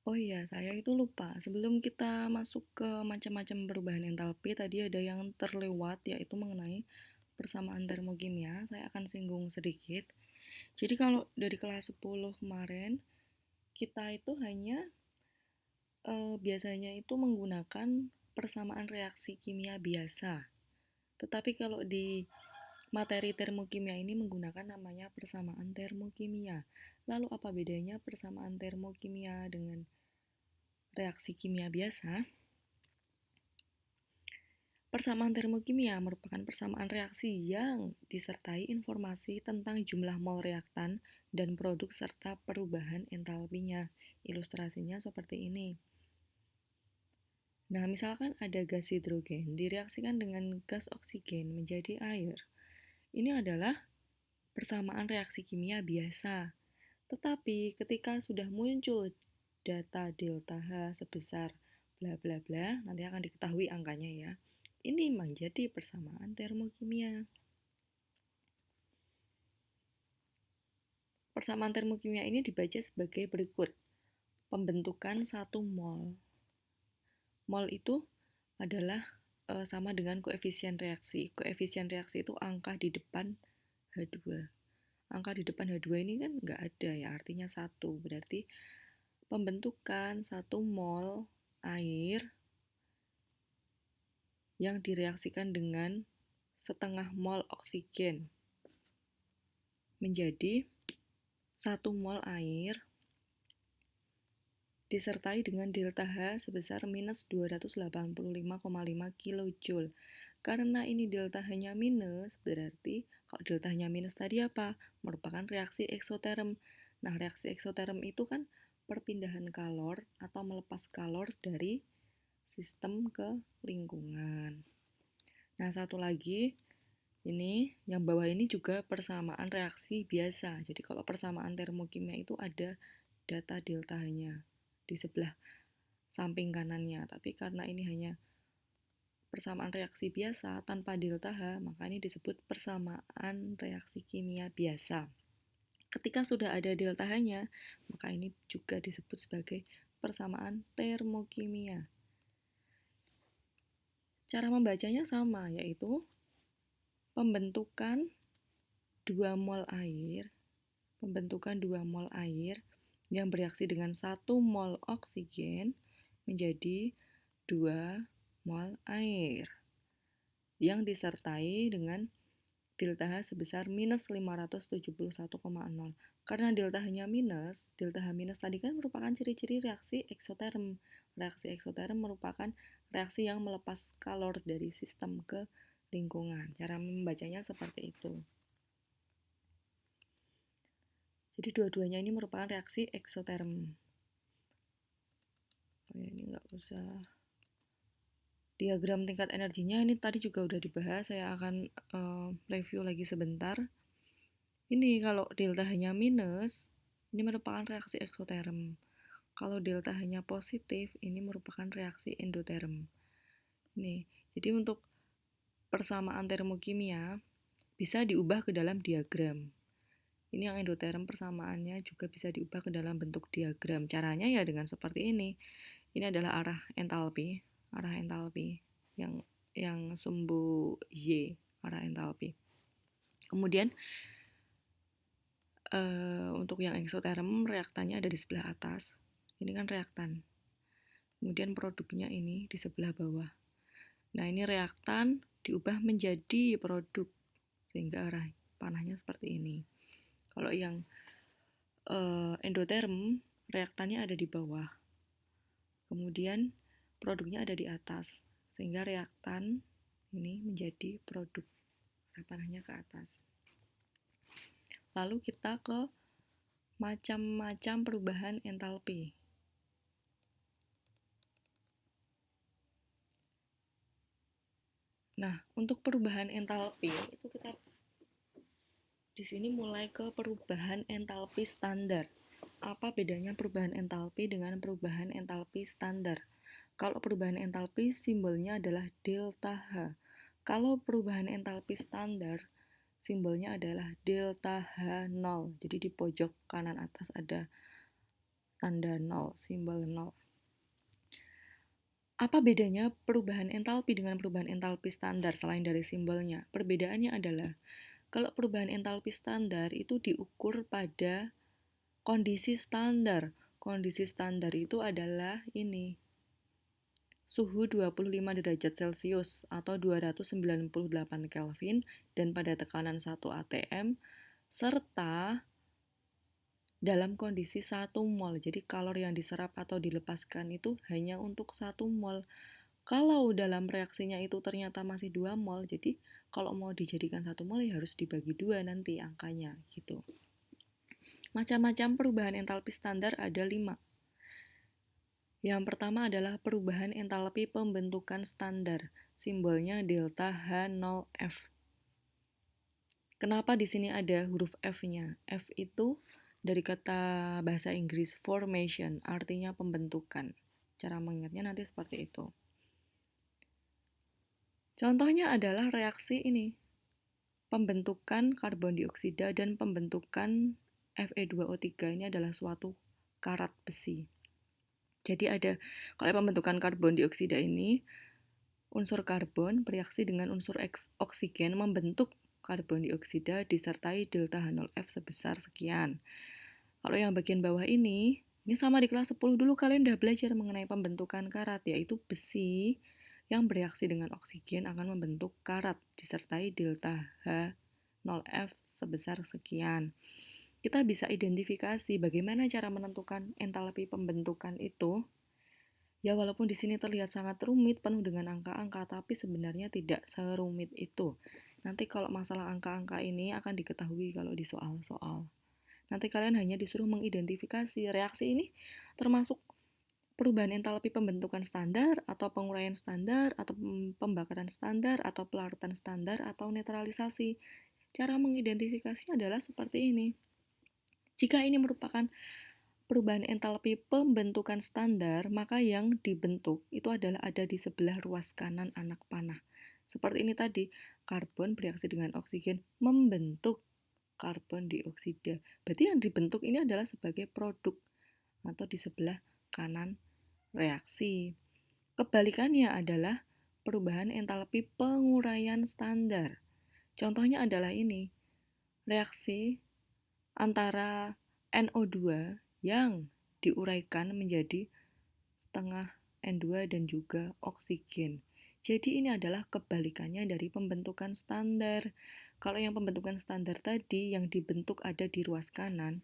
Oh iya, saya itu lupa. Sebelum kita masuk ke macam-macam perubahan entalpi, tadi ada yang terlewat, yaitu mengenai persamaan termokimia. Saya akan singgung sedikit. Jadi kalau dari kelas 10 kemarin, kita itu hanya biasanya itu menggunakan persamaan reaksi kimia biasa. Tetapi kalau di materi termokimia ini menggunakan namanya persamaan termokimia. Lalu apa bedanya persamaan termokimia dengan reaksi kimia biasa? Persamaan termokimia merupakan persamaan reaksi yang disertai informasi tentang jumlah mol reaktan dan produk serta perubahan entalpinya. Ilustrasinya seperti ini. Nah, misalkan ada gas hidrogen direaksikan dengan gas oksigen menjadi air. Ini adalah persamaan reaksi kimia biasa. Tetapi ketika sudah muncul data delta H sebesar bla bla bla, nanti akan diketahui angkanya ya. Ini menjadi persamaan termokimia. Persamaan termokimia ini dibaca sebagai berikut. Pembentukan 1 mol. Mol itu adalah sama dengan koefisien reaksi. Koefisien reaksi itu angka di depan H2. Angka di depan H2 ini kan nggak ada ya, artinya 1. Berarti pembentukan 1 mol air yang direaksikan dengan setengah mol oksigen menjadi 1 mol air disertai dengan delta H sebesar minus 285,5 kJ. Karena ini delta H-nya minus, berarti kalau delta H-nya minus tadi apa? Merupakan reaksi eksoterm. Nah, reaksi eksoterm itu kan perpindahan kalor atau melepas kalor dari sistem ke lingkungan. Nah, satu lagi, ini yang bawah ini juga persamaan reaksi biasa. Jadi kalau persamaan termokimia itu ada data delta H-nya di sebelah samping kanannya. Tapi karena ini hanya persamaan reaksi biasa tanpa delta H, maka ini disebut persamaan reaksi kimia biasa. Ketika sudah ada delta H-nya, maka ini juga disebut sebagai persamaan termokimia. Cara membacanya sama, yaitu pembentukan 2 mol air yang bereaksi dengan 1 mol oksigen menjadi 2 mol air yang disertai dengan delta H sebesar minus 571,0. Karena delta H-nya minus, delta H minus tadi kan merupakan ciri-ciri reaksi eksoterm. Reaksi eksoterm merupakan reaksi yang melepas kalor dari sistem ke lingkungan. Cara membacanya seperti itu. Jadi dua-duanya ini merupakan reaksi eksoterm. Oh ya, ini nggak usah. Diagram tingkat energinya ini tadi juga udah dibahas. Saya akan review lagi sebentar. Ini kalau delta H-nya minus, ini merupakan reaksi eksoterm. Kalau delta H-nya positif, ini merupakan reaksi endoterm. Nih, jadi untuk persamaan termokimia bisa diubah ke dalam diagram. Ini yang endoterm persamaannya juga bisa diubah ke dalam bentuk diagram. Caranya ya dengan seperti ini. Ini adalah arah entalpi yang sumbu Y, arah entalpi. Kemudian untuk yang eksoterm reaktannya ada di sebelah atas. Ini kan reaktan. Kemudian produknya ini di sebelah bawah. Nah, ini reaktan diubah menjadi produk sehingga arah panahnya seperti ini. Kalau yang endoterm reaktannya ada di bawah. Kemudian produknya ada di atas sehingga reaktan ini menjadi produk. Panahnya ke atas. Lalu kita ke macam-macam perubahan entalpi. Nah, untuk perubahan entalpi itu kita di sini mulai ke perubahan entalpi standar. Apa bedanya perubahan entalpi dengan perubahan entalpi standar? Kalau perubahan entalpi simbolnya adalah delta H. Kalau perubahan entalpi standar simbolnya adalah delta H0. Jadi di pojok kanan atas ada tanda nol, simbol nol. Apa bedanya perubahan entalpi dengan perubahan entalpi standar selain dari simbolnya? Perbedaannya adalah kalau perubahan entalpi standar itu diukur pada kondisi standar. Kondisi standar itu adalah ini, suhu 25 derajat Celcius atau 298 Kelvin dan pada tekanan 1 atm serta dalam kondisi 1 mol. Jadi kalori yang diserap atau dilepaskan itu hanya untuk 1 mol. Kalau dalam reaksinya itu ternyata masih 2 mol, jadi kalau mau dijadikan 1 mol ya harus dibagi 2 nanti angkanya gitu. Macam-macam perubahan entalpi standar ada 5. Yang pertama adalah perubahan entalpi pembentukan standar. Simbolnya delta H0F. Kenapa di sini ada huruf F-nya? F itu dari kata bahasa Inggris formation, artinya pembentukan. Cara mengingatnya nanti seperti itu. Contohnya adalah reaksi ini, pembentukan karbon dioksida dan pembentukan Fe2O3 ini adalah suatu karat besi. Jadi ada, kalau pembentukan karbon dioksida ini, unsur karbon bereaksi dengan unsur oksigen membentuk karbon dioksida disertai delta H0F sebesar sekian. Kalau yang bagian bawah ini sama di kelas 10 dulu kalian udah belajar mengenai pembentukan karat, yaitu besi yang bereaksi dengan oksigen akan membentuk karat disertai delta H0F sebesar sekian. Kita bisa identifikasi bagaimana cara menentukan entalpi pembentukan itu. Ya walaupun di sini terlihat sangat rumit, penuh dengan angka-angka, tapi sebenarnya tidak serumit itu. Nanti kalau masalah angka-angka ini akan diketahui kalau di soal-soal. Nanti kalian hanya disuruh mengidentifikasi reaksi ini termasuk perubahan entalpi pembentukan standar, atau penguraian standar, atau pembakaran standar, atau pelarutan standar, atau netralisasi. Cara mengidentifikasinya adalah seperti ini. Jika ini merupakan perubahan entalpi pembentukan standar, maka yang dibentuk itu adalah ada di sebelah ruas kanan anak panah. Seperti ini tadi, karbon bereaksi dengan oksigen membentuk karbon dioksida. Berarti yang dibentuk ini adalah sebagai produk atau di sebelah kanan reaksi. Kebalikannya adalah perubahan entalpi penguraian standar. Contohnya adalah ini, reaksi antara NO2 yang diuraikan menjadi setengah N2 dan juga oksigen. Jadi ini adalah kebalikannya dari pembentukan standar. Kalau yang pembentukan standar tadi yang dibentuk ada di ruas kanan,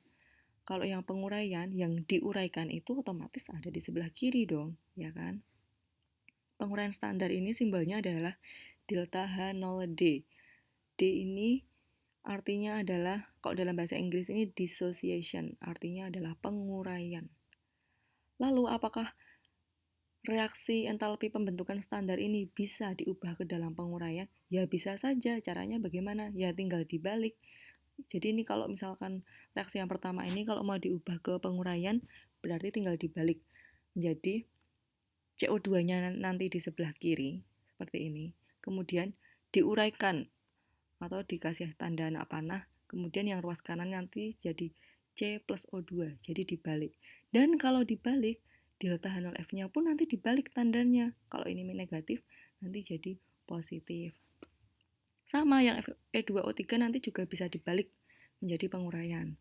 kalau yang penguraian yang diuraikan itu otomatis ada di sebelah kiri dong, ya kan? Penguraian standar ini simbolnya adalah delta H0D. D ini artinya adalah, kalau dalam bahasa Inggris ini dissociation, artinya adalah penguraian. Lalu apakah reaksi entalpi pembentukan standar ini bisa diubah ke dalam penguraian? Ya bisa saja, caranya bagaimana? Ya tinggal dibalik. Jadi ini kalau misalkan reaksi yang pertama ini kalau mau diubah ke penguraian, berarti tinggal dibalik menjadi CO2-nya nanti di sebelah kiri, seperti ini. Kemudian diuraikan atau dikasih tanda anak panah, kemudian yang ruas kanan nanti jadi C plus O2, jadi dibalik. Dan kalau dibalik, delta H0F-nya pun nanti dibalik tandanya. Kalau ini negatif, nanti jadi positif. Sama yang Fe2O3 nanti juga bisa dibalik menjadi penguraian.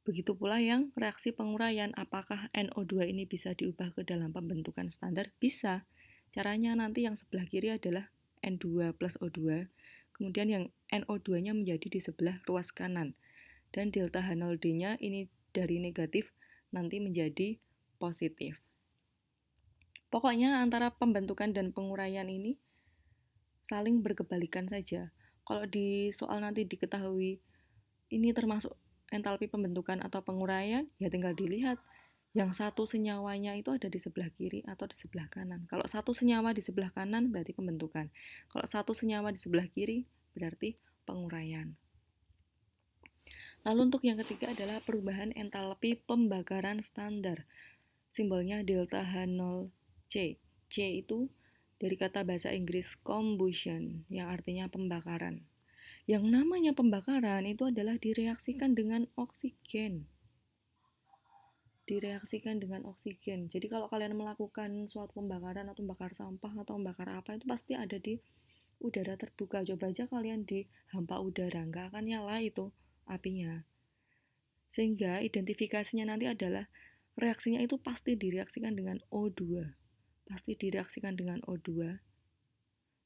Begitu pula yang reaksi penguraian, apakah NO2 ini bisa diubah ke dalam pembentukan standar? Bisa. Caranya nanti yang sebelah kiri adalah N2 plus O2, kemudian yang NO2-nya menjadi di sebelah ruas kanan. Dan delta H0D-nya ini dari negatif nanti menjadi positif. Pokoknya antara pembentukan dan penguraian ini saling berkebalikan saja. Kalau di soal nanti diketahui ini termasuk entalpi pembentukan atau penguraian, ya tinggal dilihat yang satu senyawanya itu ada di sebelah kiri atau di sebelah kanan. Kalau satu senyawa di sebelah kanan berarti pembentukan. Kalau satu senyawa di sebelah kiri berarti penguraian. Lalu untuk yang ketiga adalah perubahan entalpi pembakaran standar. Simbolnya delta H0C. C itu dari kata bahasa Inggris combustion yang artinya pembakaran. Yang namanya pembakaran itu adalah direaksikan dengan oksigen. direaksikan dengan oksigen. Jadi kalau kalian melakukan suatu pembakaran atau membakar sampah atau membakar apa itu pasti ada di udara terbuka. Coba aja kalian di hampa udara, nggak akan nyala itu apinya. Sehingga identifikasinya nanti adalah reaksinya itu pasti direaksikan dengan O2. Pasti direaksikan dengan O2.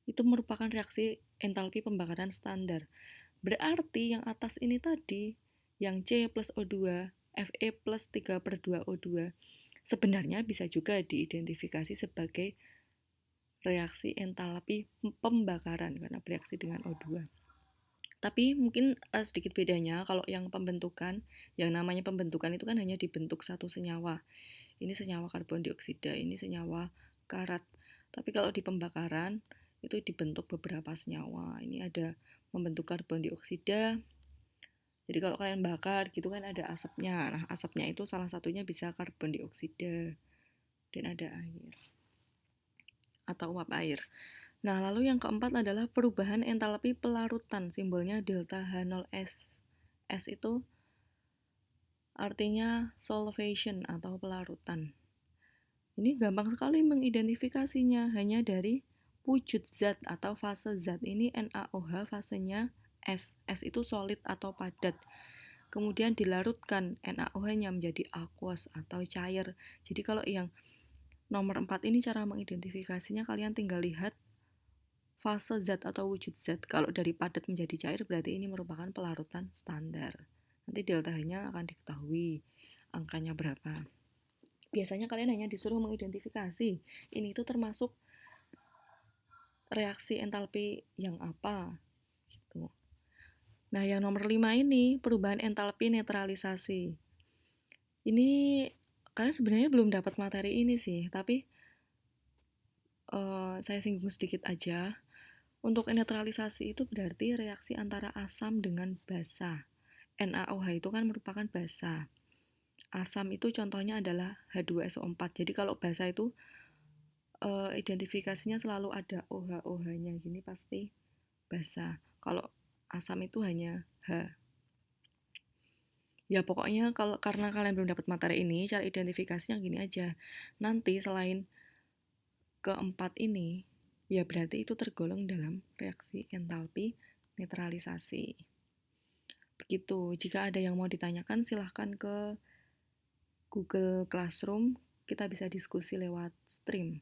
Itu merupakan reaksi entalpi pembakaran standar. Berarti yang atas ini tadi, yang C plus O2, Fe plus 3/2 O2, sebenarnya bisa juga diidentifikasi sebagai reaksi entalpi pembakaran karena bereaksi dengan O2. Tapi mungkin sedikit bedanya kalau yang pembentukan, yang namanya pembentukan itu kan hanya dibentuk satu senyawa. Ini senyawa karbon dioksida, ini senyawa karat. Tapi kalau di pembakaran itu dibentuk beberapa senyawa. Ini ada membentuk karbon dioksida. Jadi kalau kalian bakar gitu kan ada asapnya. Nah, asapnya itu salah satunya bisa karbon dioksida dan ada air atau uap air. Nah, lalu yang keempat adalah perubahan entalpi pelarutan, simbolnya delta H0S. S itu artinya solvation atau pelarutan. Ini gampang sekali mengidentifikasinya, hanya dari wujud zat atau fase zat. Ini NaOH fasenya S. S itu solid atau padat. Kemudian dilarutkan NaOH-nya menjadi aqueous atau cair. Jadi kalau yang nomor 4 ini cara mengidentifikasinya kalian tinggal lihat fase zat atau wujud zat. Kalau dari padat menjadi cair berarti ini merupakan pelarutan standar. Nanti delta-nya akan diketahui angkanya berapa. Biasanya kalian hanya disuruh mengidentifikasi ini itu termasuk reaksi entalpi yang apa gitu. Nah, yang nomor 5 ini perubahan entalpi netralisasi. Ini kalian sebenarnya belum dapat materi ini sih, tapi saya singgung sedikit aja. Untuk netralisasi itu berarti reaksi antara asam dengan basa. NaOH itu kan merupakan basa. Asam itu contohnya adalah H2SO4. Jadi kalau basa itu identifikasinya selalu ada OH-OH-nya gini pasti basa. Kalau asam itu hanya H. Ya pokoknya kalau karena kalian belum dapat materi ini, cara identifikasinya gini aja. Nanti selain keempat ini, ya berarti itu tergolong dalam reaksi entalpi netralisasi. Begitu. Jika ada yang mau ditanyakan silahkan ke Google Classroom, kita bisa diskusi lewat stream.